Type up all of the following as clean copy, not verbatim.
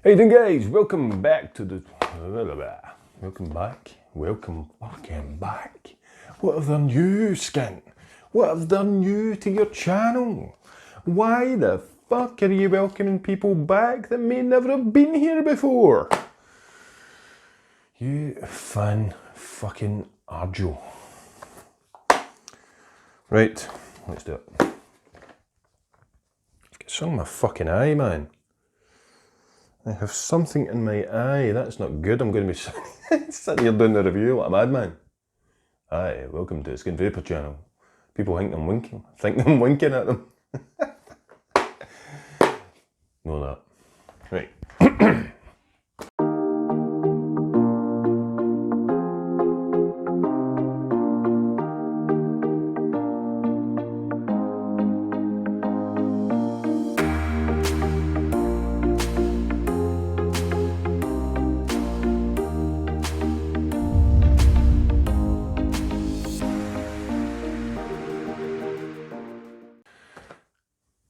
How you doing, guys? Welcome back to the... Welcome fucking back. What have done you, Skint? What have done you to your channel? Why the fuck are you welcoming people back that may never have been here before? You fan fucking arjo. Right, let's do it. Get some in my fucking eye, man. I have something in my eye. That's not good. I'm going to be sitting here doing the review like a madman. Hi, welcome to the Skint Vapor channel. People think I'm winking. At them. Know that. Right.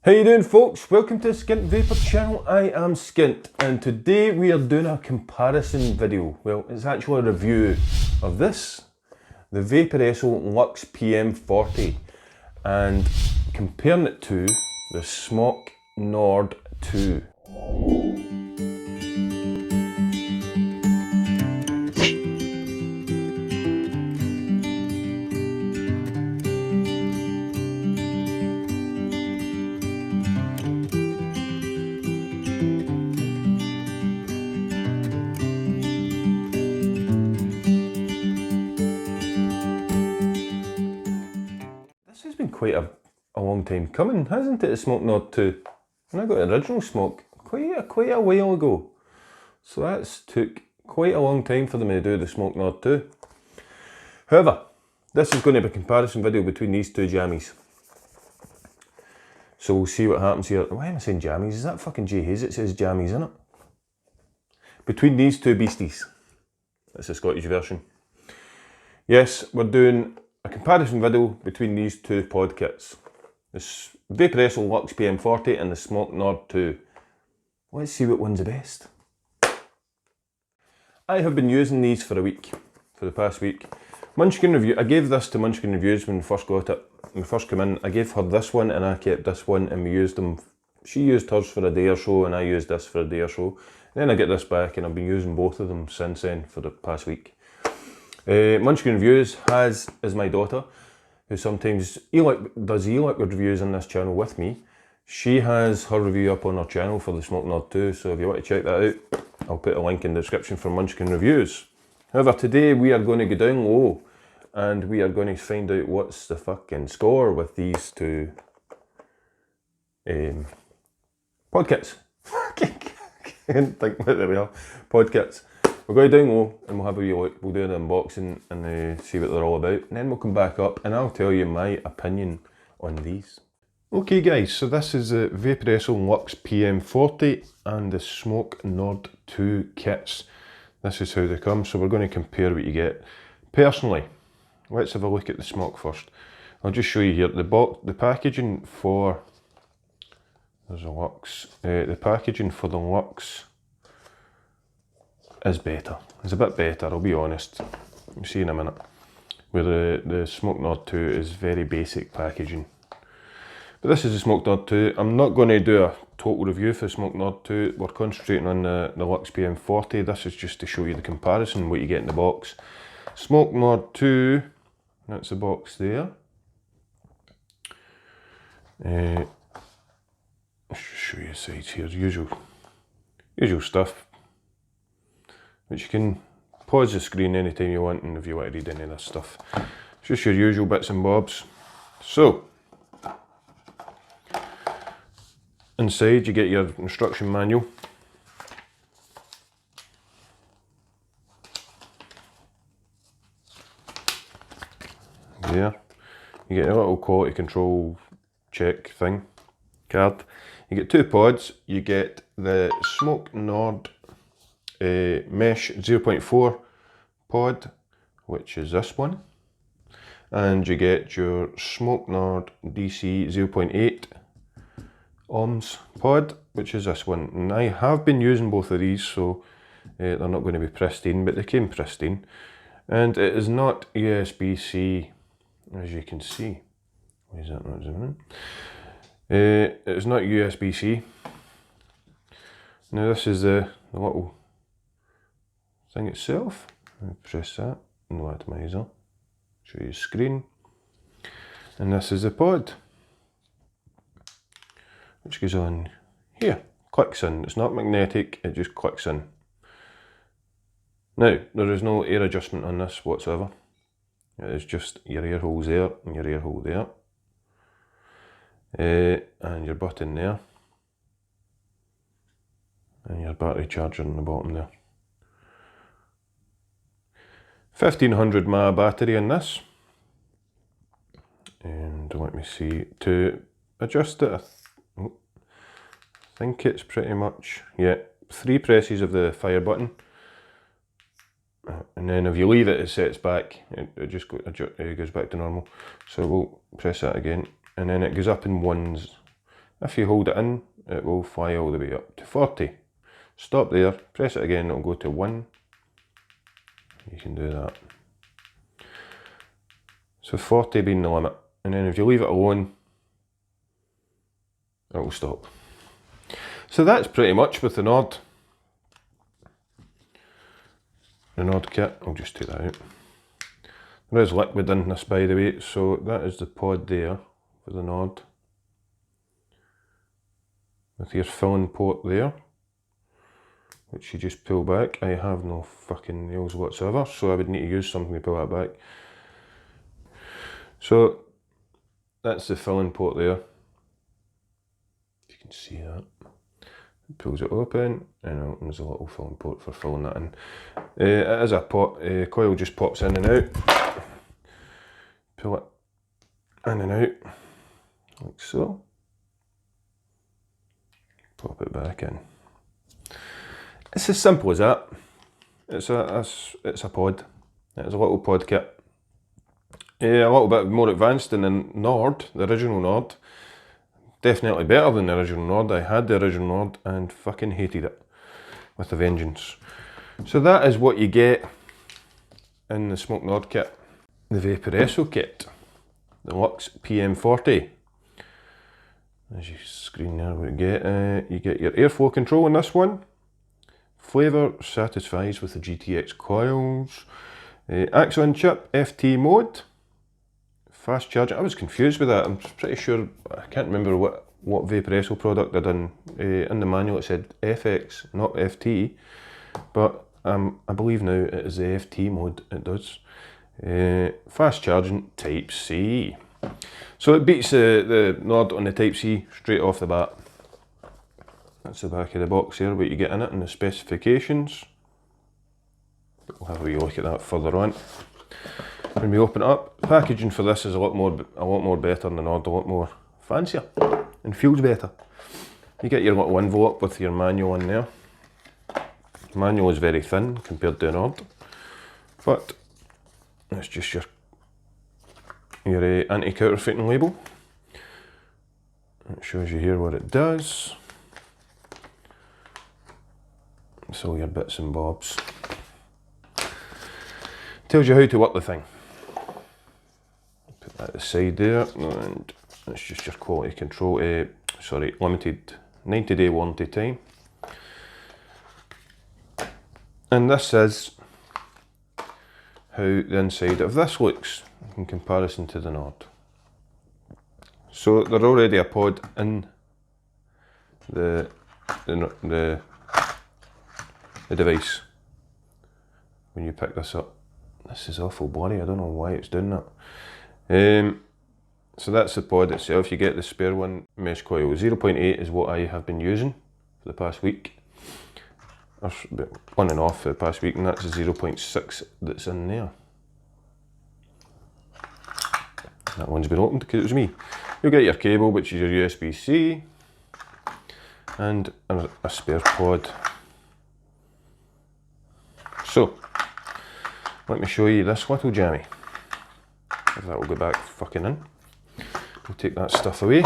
How you doing, folks? Welcome to the Skint Vapor channel. I am Skint, and today we are doing a comparison video. Well, it's actually a review of this, the Vaporesso LUXE PM40, and comparing it to the Smok Nord 2. It's been quite a long time coming, hasn't it, the Smok Nord 2? And I got the original Smoke quite a while ago. So that's took quite a long time for them to do the Smok Nord 2. However, this is going to be a comparison video between these two jammies. So we'll see what happens here. Why am I saying jammies? Is that fucking J Hayes? It says jammies, isn't it? Between these two beasties. That's the Scottish version. Yes, we're doing a comparison video between these two pod kits. The Vaporesso LUXE PM40 and the Smok Nord 2. Let's see what one's the best. I have been using these for a week, for the past week. Munchkin review, I gave this to Munchkin Reviews when we first got it. When we first came in, I gave her this one and I kept this one, and we used them. She used hers for a day or so and I used this for a day or so. Then I get this back and I've been using both of them since then for the past week. Munchkin Reviews is my daughter, who sometimes does e-liquid reviews on this channel with me. She has her review up on her channel for the Smok Nord 2, so if you want to check that out, I'll put a link in the description for Munchkin Reviews. However, today we are going to go down low and we are going to find out what's the fucking score with these two pod kits. I can't think what they are. Pod kits. We're going down low and we'll have a wee look. We'll do an unboxing and see what they're all about. And then we'll come back up and I'll tell you my opinion on these. Okay guys, so this is the Vaporesso LUXE PM40 and the Smok Nord 2 kits. This is how they come, so we're going to compare what you get. Personally, let's have a look at the Smok first. I'll just show you here, the packaging for... There's a LUXE. The packaging for the LUXE is better. It's a bit better, I'll be honest. You'll see in a minute. Where the Smok Nord 2 is very basic packaging. But this is the Smok Nord 2. I'm not going to do a total review for the Smok Nord 2. We're concentrating on the LUXE PM40. This is just to show you the comparison, what you get in the box. Smok Nord 2, that's the box there. Let's just show you the sides here, usual stuff. Which you can pause the screen anytime you want, and if you want to read any of this stuff. It's just your usual bits and bobs. So, inside you get your instruction manual. There. You get a little quality control check thing, card. You get two pods. You get the Smok Nord mesh 0.4 pod, which is this one, and you get your Smok Nord DC 0.8 ohms pod, which is this one. And I have been using both of these, so they're not going to be pristine, but they came pristine. And it is not USB-C, as you can see. Why is that not zooming in? It is not USB-C. Now this is the little thing itself. Press that, no atomizer. Show you the screen. And this is the pod, which goes on here, clicks in. It's not magnetic, it just clicks in. Now, there is no air adjustment on this whatsoever. It is just your air holes there and your air hole there. And your button there. And your battery charger on the bottom there. 1500 mAh battery in this. And let me see, to adjust it, I think it's pretty much, yeah, 3 presses of the fire button. And then if you leave it, it sets back, it just goes back to normal. So we'll press that again, and then it goes up in ones. If you hold it in, it will fly all the way up to 40. Stop there, press it again, it'll go to 1. You can do that. So 40 being the limit, and then if you leave it alone, it will stop. So that's pretty much with the Nord. The Nord kit, I'll just take that out. There is liquid in this, by the way, so that is the pod there for the Nord. With your filling port there, which you just pull back. I have no fucking nails whatsoever, so I would need to use something to pull that back. So that's the filling port there. You can see that. It pulls it open and opens a little filling port for filling that in. It is a pot, coil just pops in and out. Pull it in and out, like so. Pop it back in. It's as simple as that. It's a pod. It's a little pod kit. A little bit more advanced than the Nord, the original Nord. Definitely better than the original Nord. I had the original Nord and fucking hated it with a vengeance. So that is what you get in the Smok Nord kit. The Vaporesso kit, the LUXE PM40. As you screen there, what you get your airflow control in this one. Flavour satisfies with the GTX coils. Axon chip, FT mode. Fast charging. I was confused with that. I'm pretty sure, I can't remember what Vaporesso product I done. In the manual it said FX, not FT. But I believe now it is the FT mode, it does. Fast charging, Type C. So it beats the Nord on the Type C straight off the bat. That's the back of the box here, what you get in it and the specifications. We'll have a wee look at that further on. When we open it up, packaging for this is a lot more better than the Nord, a lot more fancier and feels better. You get your little envelope with your manual in there. The manual is very thin compared to the Nord, but it's just your anti-counterfeiting label. It shows you here what it does. It's all your bits and bobs. Tells you how to work the thing. Put that aside there, and it's just your quality control, limited 90-day warranty time. And this is how the inside of this looks in comparison to the Nord. So there's already a pod in the device when you pick this up. This is awful blurry, I don't know why it's doing that. So that's the pod itself. You get the spare one, mesh coil. 0.8 is what I have been using for the past week. On and off for the past week, and that's the 0.6 that's in there. That one's been opened because it was me. You'll get your cable, which is your USB-C, and a spare pod. So, let me show you this little jammy. If that will go back fucking in. We'll take that stuff away.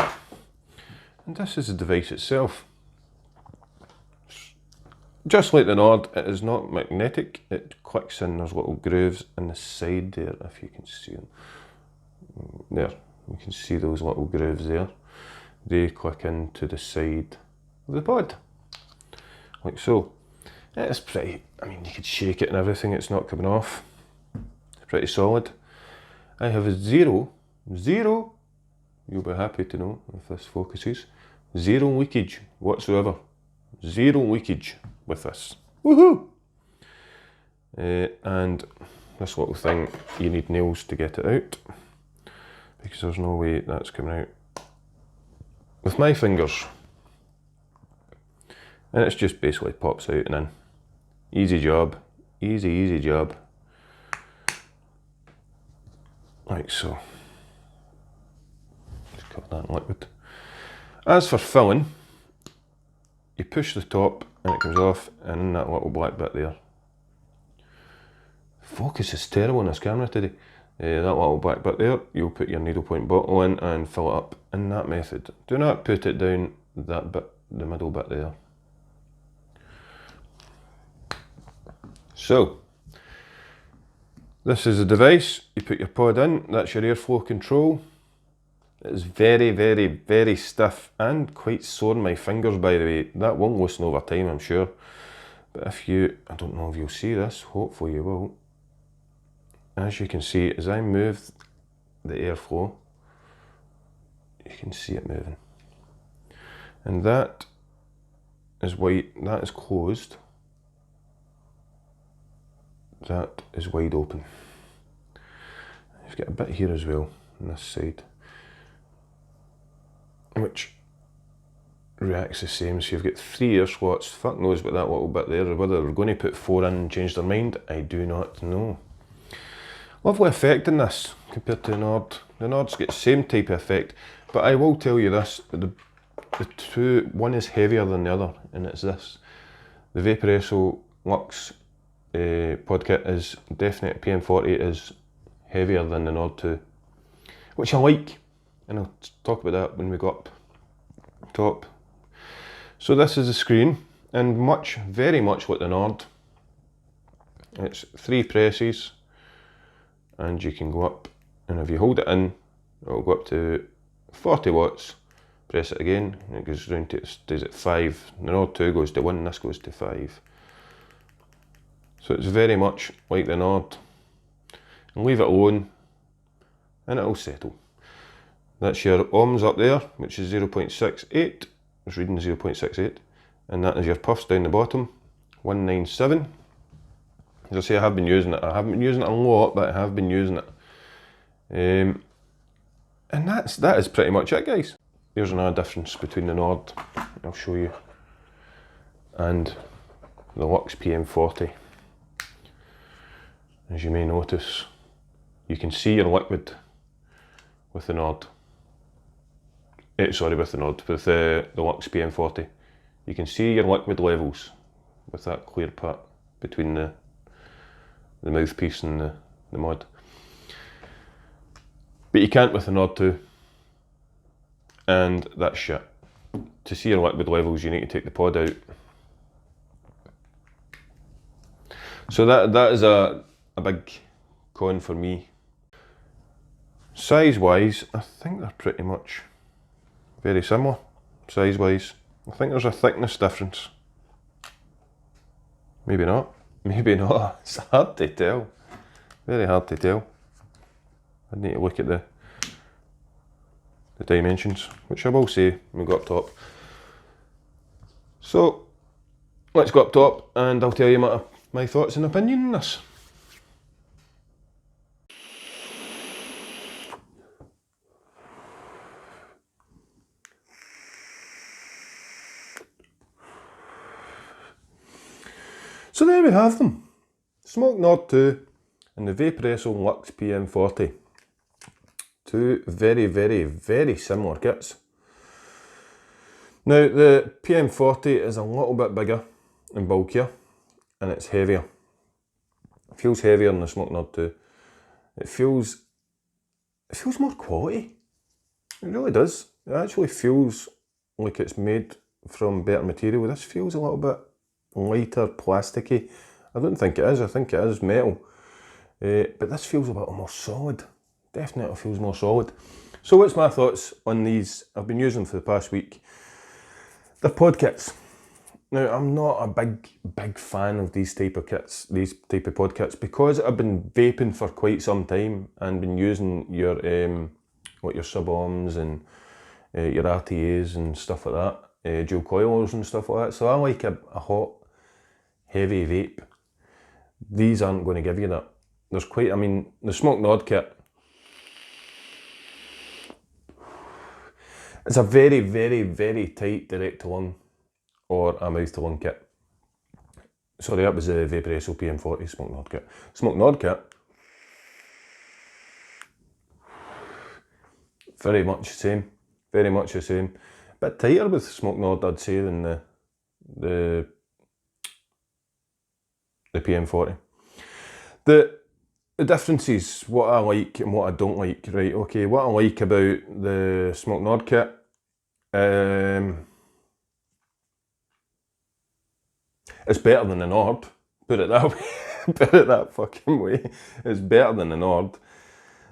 And this is the device itself. Just like the Nord, it is not magnetic. It clicks in, there's little grooves in the side there, if you can see them. There, you can see those little grooves there. They click into the side of the pod, like so. It's pretty, I mean, you could shake it and everything, it's not coming off. It's pretty solid. I have a zero, you'll be happy to know if this focuses, zero leakage whatsoever. Zero leakage with this. Woohoo! And this little thing, you need nails to get it out, because there's no way that's coming out with my fingers. And it's just basically pops out and in. Easy job, easy job. Like so. Just cover that in liquid. As for filling, you push the top and it comes off, and in that little black bit there. Focus is terrible on this camera today. That little black bit there, you'll put your needlepoint bottle in and fill it up in that method. Do not put it down that bit, the middle bit there. So, this is the device. You put your pod in, that's your airflow control. It's very stiff and quite sore on my fingers, by the way. That won't loosen over time, I'm sure. But if you, I don't know if you'll see this, hopefully you will. As you can see, as I move the airflow, you can see it moving. And that is white, that is closed. That is wide open. You've got a bit here as well, on this side, which reacts the same. So you've got 3 air slots. Fuck knows about that little bit there. Whether they're going to put 4 in and change their mind, I do not know. Lovely effect in this compared to the Nord. The Nord's got the same type of effect, but I will tell you this, the two, one is heavier than the other, and it's this. The Vaporesso LUXE pod kit is definitely, PM40 is heavier than the Nord 2, which I like, and I'll talk about that when we go up top. So this is the screen, and very much like the Nord, it's 3 presses, and you can go up, and if you hold it in, it'll go up to 40 watts, press it again, and it goes round to, it stays at 5. The Nord 2 goes to 1, this goes to 5. So it's very much like the Nord. And leave it alone, and it'll settle. That's your ohms up there, which is 0.68, it's reading 0.68, and that is your puffs down the bottom, 197. As I say, I have been using it. I haven't been using it a lot, but I have been using it. And that is pretty much it, guys. Here's another difference between the Nord, I'll show you, and the LUXE PM40. As you may notice, you can see your liquid with the Nord. Sorry, with the Nord, with the LUXE PM40. You can see your liquid levels with that clear part between the mouthpiece and the mod. But you can't with the Nord 2. And that's shit. To see your liquid levels, you need to take the pod out. So that is a big con for me. Size wise, I think they're pretty much very similar. Size wise, I think there's a thickness difference. Maybe not, maybe not. It's hard to tell, very hard to tell. I need to look at the dimensions, which I will say when we go up top. So let's go up top and I'll tell you my thoughts and opinion on this. So there we have them. Smok Nord 2 and the Vaporesso LUXE PM40. 2 very similar kits. Now the PM40 is a little bit bigger and bulkier, and it's heavier. It feels heavier than the Smok Nord 2. It feels more quality. It really does. It actually feels like it's made from better material. This feels a little bit lighter, plasticky. I don't think it is, I think it is metal. But this feels a bit more solid. Definitely feels more solid. So what's my thoughts on these? I've been using them for the past week. They're pod kits. Now, I'm not a big fan of these type of kits, these type of pod kits, because I've been vaping for quite some time and been using your what your sub-ohms and your RTAs and stuff like that, dual coilers and stuff like that. So I like a hot, heavy vape. These aren't going to give you that. There's quite, I mean, the Smok Nord kit, it's a very, very, very tight direct to lung or a mouth to lung kit. Sorry, that was the Vaporesso PM40 Smok Nord kit. Smok Nord kit, very much the same. Very much the same. Bit tighter with Smok Nord, I'd say, than the PM40. The differences, what I like and what I don't like, right? Okay, what I like about the Smok Nord kit, it's better than the Nord. Put it that way. Put it that fucking way. It's better than the Nord.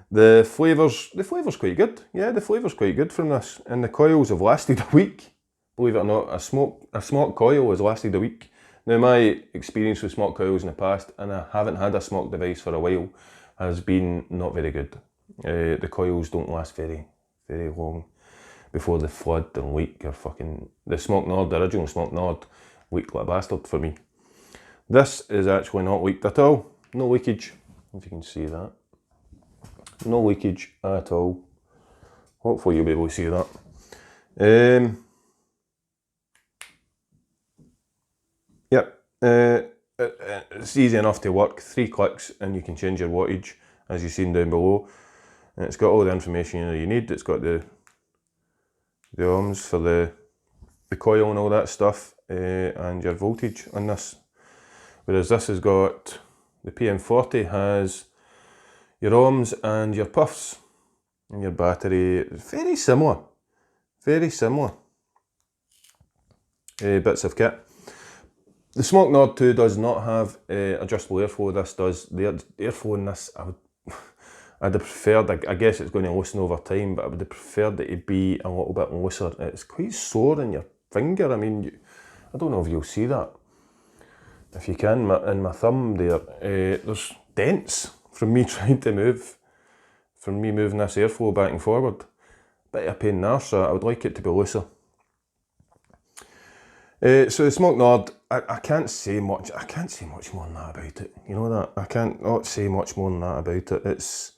The flavour's quite good. Yeah, the flavour's quite good from this. And the coils have lasted a week. Believe it or not, a Smok coil has lasted a week. Now, my experience with Smok coils in the past, and I haven't had a Smok device for a while, has been not very good. The coils don't last very, very long before they flood and leak or fucking... The Smok Nord, the original Smok Nord, leaked like a bastard for me. This is actually not leaked at all. No leakage, if you can see that. No leakage at all. Hopefully you'll be able to see that. Yep, it's easy enough to work. 3 clicks and you can change your wattage, as you've seen down below. And it's got all the information you need. It's got the ohms for the coil and all that stuff, and your voltage on this. Whereas this has got, the PM40 has your ohms and your puffs and your battery. Very similar, very similar bits of kit. The Smok Nord 2 does not have adjustable airflow. This does. The airflow in this, I'd have preferred, I guess it's going to loosen over time, but I would have preferred it to be a little bit looser. It's quite sore in your finger. I mean, I don't know if you'll see that. If you can, in my thumb there, there's dents from me trying to move, from me moving this airflow back and forward. Bit of a pain in the arse, so I would like it to be looser. So the Smok Nord, I can't say much more than that about it. You know that? I can't not say much more than that about it.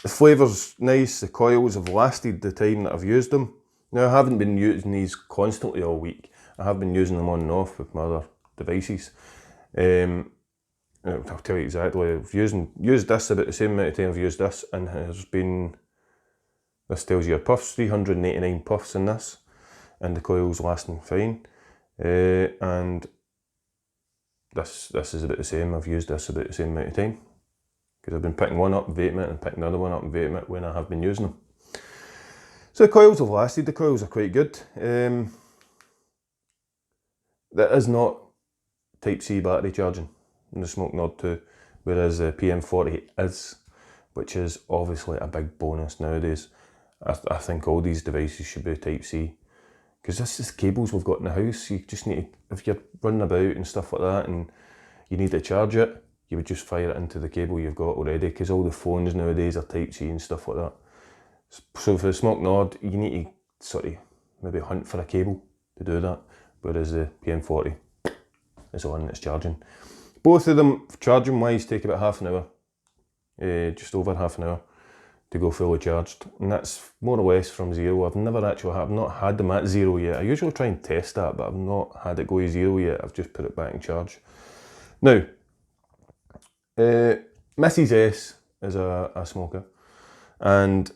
The flavour's nice, the coils have lasted the time that I've used them. Now, I haven't been using these constantly all week. I have been using them on and off with my other devices. I'll tell you exactly, I've used this about the same amount of time I've used this, and there's been, this tells you your puffs, 389 puffs in this, and the coil's lasting fine. And this is about the same. I've used this about the same amount of time, because I've been picking one up and vaping it and picking the other one up and vaping it when I have been using them. So the coils have lasted, the coils are quite good. That is not Type-C battery charging in the Smok Nord 2, whereas the PM40 is, which is obviously a big bonus nowadays. I think all these devices should be Type-C, because this is cables we've got in the house. You just need to, if you're running about and stuff like that and you need to charge it, you would just fire it into the cable you've got already, because all the phones nowadays are Type-C and stuff like that. So for the Smok Nord, you need to sort of maybe hunt for a cable to do that, whereas the PM40 is on, it's charging. Both of them, charging wise, take about half an hour, just over half an hour to go fully charged, and that's more or less from zero. I've not had them at zero yet. I usually try and test that, but I've not had it go to zero yet. I've just put it back in charge. Now, Mrs S is a smoker, and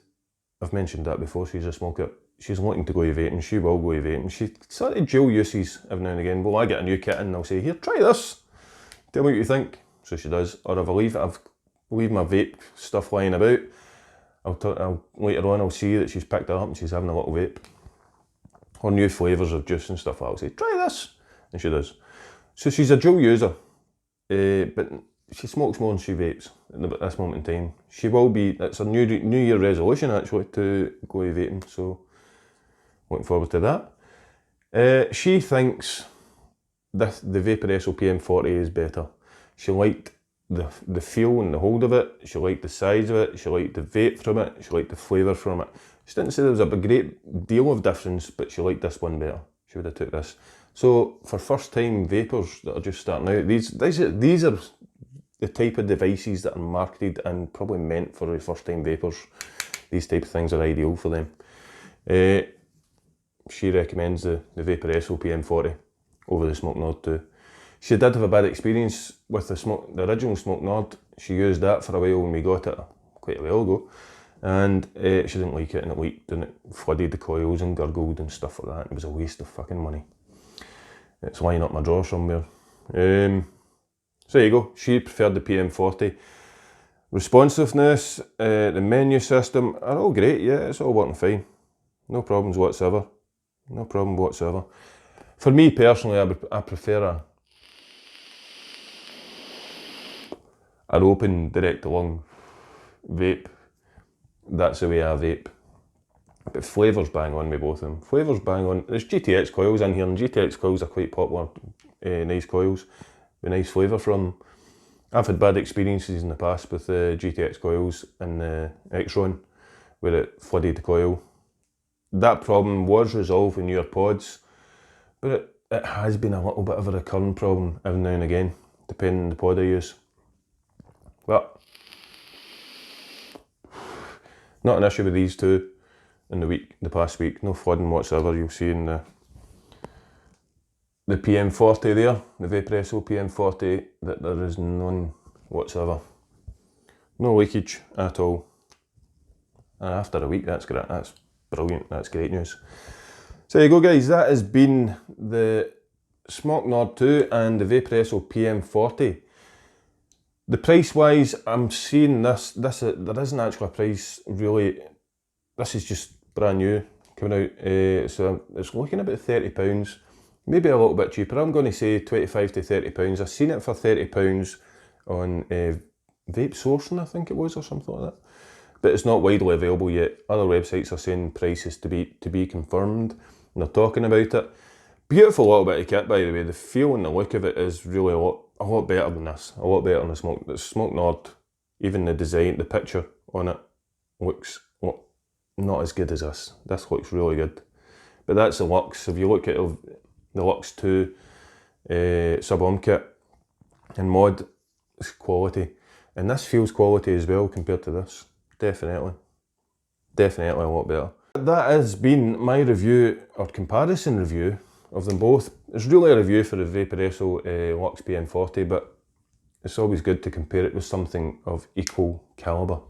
I've mentioned that before. She's a smoker. She's wanting to go to vaping. She will go to vaping. She sort of dual uses every now and again. Well, I get a new kit and I'll say, here, try this. Tell me what you think. So she does. Or if I leave my vape stuff lying about, later on I'll see that she's picked it up and she's having a little vape. her new flavours of juice and stuff. I'll say, try this, and she does. So she's a dual user, but she smokes more than she vapes at this moment in time. She will be, it's a new year resolution actually to go vaping, so looking forward to that. She thinks the Vaporesso PM40 is better. She liked the feel and the hold of it, she liked the size of it, she liked the vape from it, she liked the flavour from it. She didn't say there was a great deal of difference, but she liked this one better. She would have took this. So for first time vapers that are just starting out, these are the type of devices that are marketed and probably meant for the first time vapers. These type of things are ideal for them. She recommends the Vaporesso PM40 over the Smok Nord too. She did have a bad experience with the original Smok Nord. She used that for a while when we got it quite a while ago, and she didn't like it, and it leaked and it flooded the coils and gurgled and stuff like that. It was a waste of fucking money. It's lying up my drawer somewhere. So there you go. She preferred the PM40. Responsiveness, the menu system are all great. Yeah, it's all working fine. No problems whatsoever. No problem whatsoever. For me personally, I prefer an open direct to lung vape. That's the way I vape. But flavours bang on with both of them. Flavours bang on. There's GTX coils in here, and GTX coils are quite popular. Nice coils with nice flavour from them. I've had bad experiences in the past with GTX coils and the X-Ron where it flooded the coil. That problem was resolved with newer pods, but it has been a little bit of a recurring problem every now and again, depending on the pod I use. But not an issue with these two in the past week, no flooding whatsoever. You'll see in the PM40 there, the Vaporesso PM40, that there is none whatsoever. No leakage at all. And after a week, that's great, that's brilliant, that's great news. So there you go guys, that has been the Smok Nord 2 and the Vaporesso PM40. The price wise, I'm seeing there isn't actually a price really. This is just brand new, coming out, so it's looking about £30, maybe a little bit cheaper. I'm going to say £25 to £30. I've seen it for £30 on Vape Sourcing, I think it was, or something like that. But it's not widely available yet. Other websites are saying prices to be confirmed, and they're talking about it. Beautiful little bit of kit, by the way. The feel and the look of it is really a lot better than this. A lot better than the Smok Nord. Even the design, the picture on it looks not as good as this. This looks really good. But that's the Luxe. If you look at the Luxe 2 sub-ohm kit and mod, it's quality. And this feels quality as well compared to this. Definitely. Definitely a lot better. That has been my review, or comparison review, of them both. It's really a review for the Vaporesso LUXE PM40, but it's always good to compare it with something of equal calibre.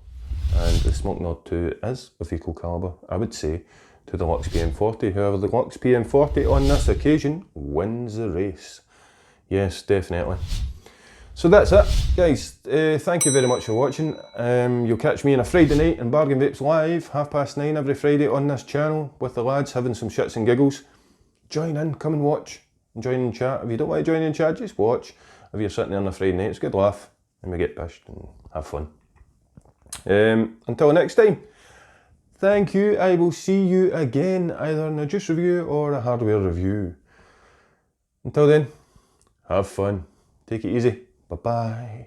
And the Smok Nord 2 is of equal calibre, I would say, to the LUXE PM40. However, the LUXE PM40 on this occasion wins the race. Yes, definitely. So that's it, guys. Thank you very much for watching. You'll catch me on a Friday night in Bargain Vapes Live, 9:30 every Friday on this channel, with the lads having some shits and giggles. Join in, come and watch, and join in chat. If you don't want to join in chat, just watch. If you're sitting there on a Friday night, it's a good laugh, and we get pissed and have fun. Until next time, thank you. I will see you again, either in a juice review or a hardware review. Until then, have fun. Take it easy. Bye-bye.